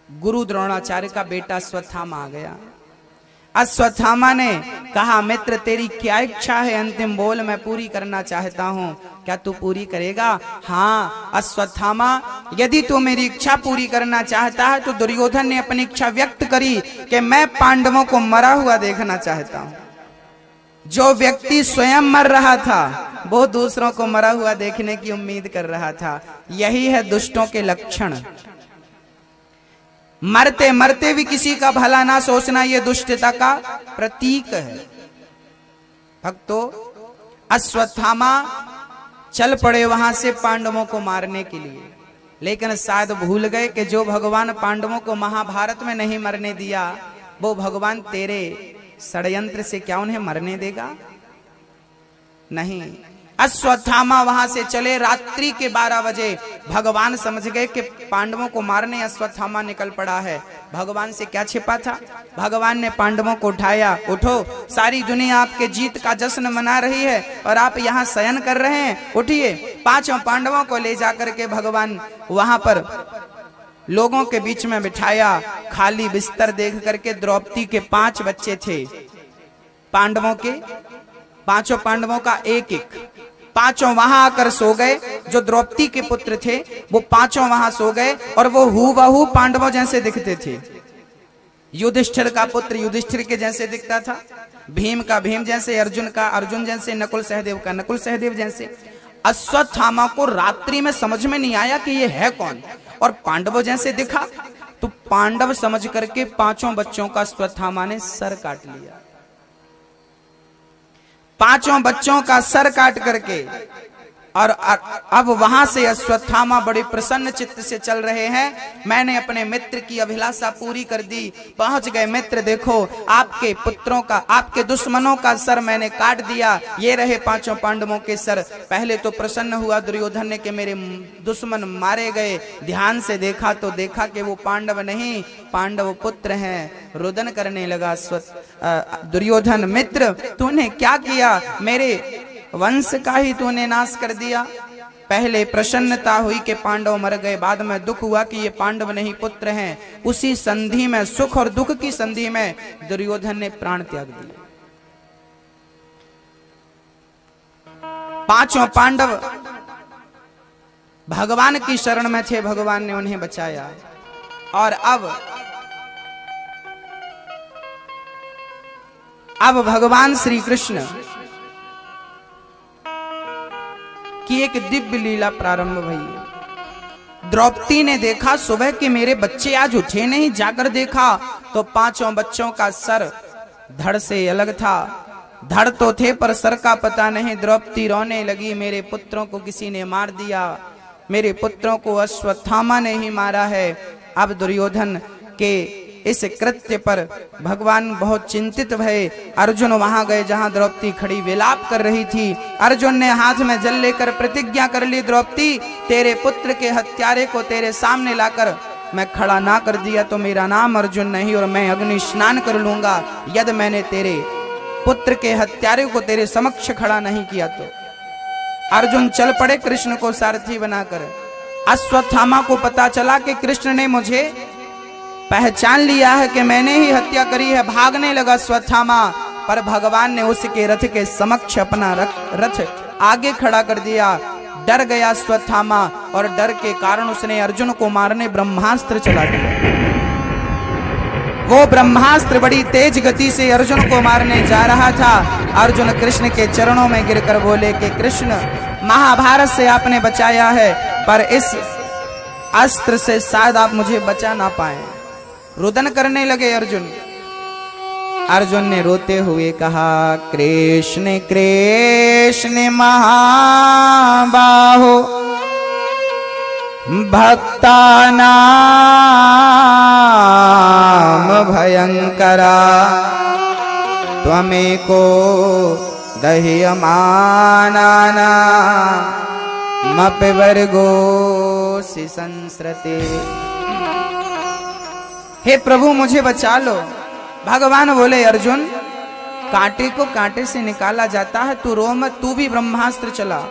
गुरु द्रोणाचार्य का बेटा अश्वत्थामा आ गया। अश्वत्थामा ने कहा मित्र तेरी क्या इच्छा है, अंतिम बोल, मैं पूरी करना चाहता हूं, क्या तू पूरी करेगा? हाँ अश्वत्थामा, यदि तू मेरी इच्छा पूरी करना चाहता है तो दुर्योधन ने अपनी इच्छा व्यक्त करी कि मैं पांडवों को मरा हुआ देखना चाहता हूं। जो व्यक्ति स्वयं मर रहा था वो दूसरों को मरा हुआ देखने की उम्मीद कर रहा था। यही है दुष्टों के लक्षण। मरते मरते भी किसी का भला ना सोचना, यह दुष्टता का प्रतीक है। भक्तों, अश्वत्थामा चल पड़े वहां से पांडवों को मारने के लिए। लेकिन शायद भूल गए कि जो भगवान पांडवों को महाभारत में नहीं मरने दिया, वो भगवान तेरे षड्यंत्र से क्या उन्हें मरने देगा? नहीं। अश्वत्थामा वहां से चले। रात्रि के 12 बजे भगवान समझ गए कि पांडवों को मारने अश्वत्थामा निकल पड़ा है। भगवान से क्या छिपा था? भगवान ने पांडवों को उठाया, उठो, सारी दुनिया आपके जीत का जश्न मना रही है और आप यहाँ शयन कर रहे हैं, उठिए। 5 पांडवों को ले जाकर के भगवान वहां पर लोगों के बीच में बिठाया। खाली बिस्तर देख करके, द्रौपदी के 5 बच्चे थे, पांडवों के 5 पांडवों का एक एक, 5 वहां आकर सो गए। जो द्रौपदी के पुत्र थे वो 5 वहां सो गए और वो हूबहू पांडवों जैसे दिखते थे। युधिष्ठिर का पुत्र युधिष्ठिर के जैसे दिखता था, भीम का भीम जैसे, अर्जुन का अर्जुन जैसे, नकुल सहदेव का नकुल सहदेव जैसे। अश्वत्थामा को रात्रि में समझ में नहीं आया कि ये है कौन, और पांडवों जैसे दिखा, तो पांडव समझ करके 5 बच्चों का अश्वत्थामा ने सर काट लिया। 5 बच्चों का सर काट करके, और अब वहां से अश्वत्थामा बड़ी प्रसन्न चित्त से चल रहे हैं। मैंने अपने मित्र की अभिलाषा पूरी कर दी। पहुंच गए मित्र, देखो आपके पुत्रों का, आपके दुश्मनों का सर मैंने काट दिया, ये रहे 5 पांडवों के सर। पहले तो प्रसन्न हुआ दुर्योधन ने कि मेरे दुश्मन मारे गए। ध्यान से देखा तो देखा कि वो पांडव नहीं, पांडव पुत्र हैं। रुदन करने लगा दुर्योधन, मित्र तूने क्या किया? मेरे वंश का ही तूने नाश कर दिया। पहले प्रसन्नता हुई कि पांडव मर गए, बाद में दुख हुआ कि ये पांडव नहीं पुत्र हैं। उसी संधि में, सुख और दुख की संधि में दुर्योधन ने प्राण त्याग दिया। 5 पांडव भगवान की शरण में थे, भगवान ने उन्हें बचाया। और अब भगवान श्री कृष्ण की एक दिव्य लीला प्रारंभ हुई। द्रौपदी ने देखा सुबह कि मेरे बच्चे आज उठे नहीं, जाकर देखा तो 5 बच्चों का सर धड़ से अलग था। धड़ तो थे पर सर का पता नहीं। द्रौपदी रोने लगी, मेरे पुत्रों को किसी ने मार दिया, मेरे पुत्रों को अश्वत्थामा ने ही मारा है। अब दुर्योधन के इस कृत्य पर भगवान बहुत चिंतित भये। अर्जुन वहां गए जहां द्रौपदी खड़ी विलाप कर रही थी। अर्जुन ने हाथ में जल लेकर प्रतिज्ञा कर ली, द्रौपदी तेरे पुत्र के हत्यारे को तेरे सामने लाकर मैं खड़ा ना कर दिया तो मेरा नाम अर्जुन नहीं, और मैं अग्नि स्नान कर लूंगा यदि मैंने तेरे पुत्र के हत्यारे को तेरे समक्ष खड़ा नहीं किया तो। अर्जुन चल पड़े कृष्ण को सारथी बनाकर। अश्वत्थामा को पता चला कि कृष्ण ने मुझे पहचान लिया है कि मैंने ही हत्या करी है। भागने लगा अश्वत्थामा, पर भगवान ने उसके रथ के समक्ष अपना रथ आगे खड़ा कर दिया। डर गया अश्वत्थामा और डर के कारण उसने अर्जुन को मारने ब्रह्मास्त्र चला दिया। वो ब्रह्मास्त्र बड़ी तेज गति से अर्जुन को मारने जा रहा था। अर्जुन कृष्ण के चरणों में गिरकर बोले कि कृष्ण, महाभारत से आपने बचाया है, पर इस अस्त्र से शायद आप मुझे बचा ना पाए। रुदन करने लगे अर्जुन। अर्जुन ने रोते हुए कहा, कृष्ण कृष्ण महाबाहो भक्ता नाम भयंकरा त्वमेको दह्यमाना मपिवर्गोऽसि संसृते। हे प्रभु मुझे बचा लो। भगवान बोले, अर्जुन कांटे को कांटे से निकाला जाता है, तू रो मत, तू भी ब्रह्मास्त्र चला।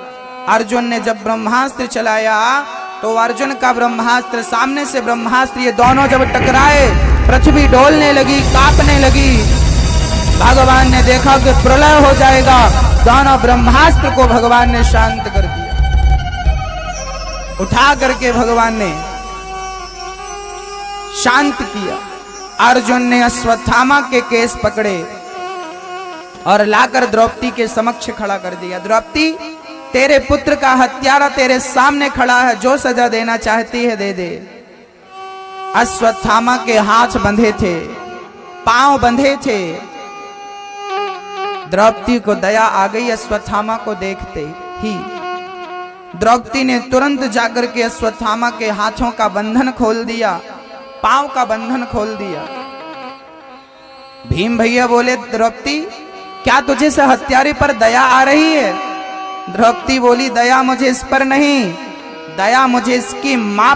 अर्जुन ने जब ब्रह्मास्त्र चलाया तो अर्जुन का ब्रह्मास्त्र, सामने से ब्रह्मास्त्र, ये दोनों जब टकराए पृथ्वी डोलने लगी, कांपने लगी। भगवान ने देखा कि प्रलय हो जाएगा, दोनों ब्रह्मास्त्र को भगवान ने शांत कर दिया। उठा करके भगवान ने शांत किया। अर्जुन ने अश्वत्थामा के केस पकड़े और लाकर द्रौपदी के समक्ष खड़ा कर दिया। द्रौपदी तेरे पुत्र का हत्यारा तेरे सामने खड़ा है, जो सजा देना चाहती है दे दे। अश्वत्थामा के हाथ बंधे थे, पांव बंधे थे। द्रौपदी को दया आ गई अश्वत्थामा को देखते ही। द्रौपदी ने तुरंत जाकर के अश्वत्थामा के हाथों का बंधन खोल दिया, पांव का बंधन खोल दिया। भीम भैया बोले, द्रौपदी क्या तुझे इस हत्यारे पर दया आ रही है? द्रौपदी बोली, दया मुझे इस पर नहीं, दया मुझे इसकी मां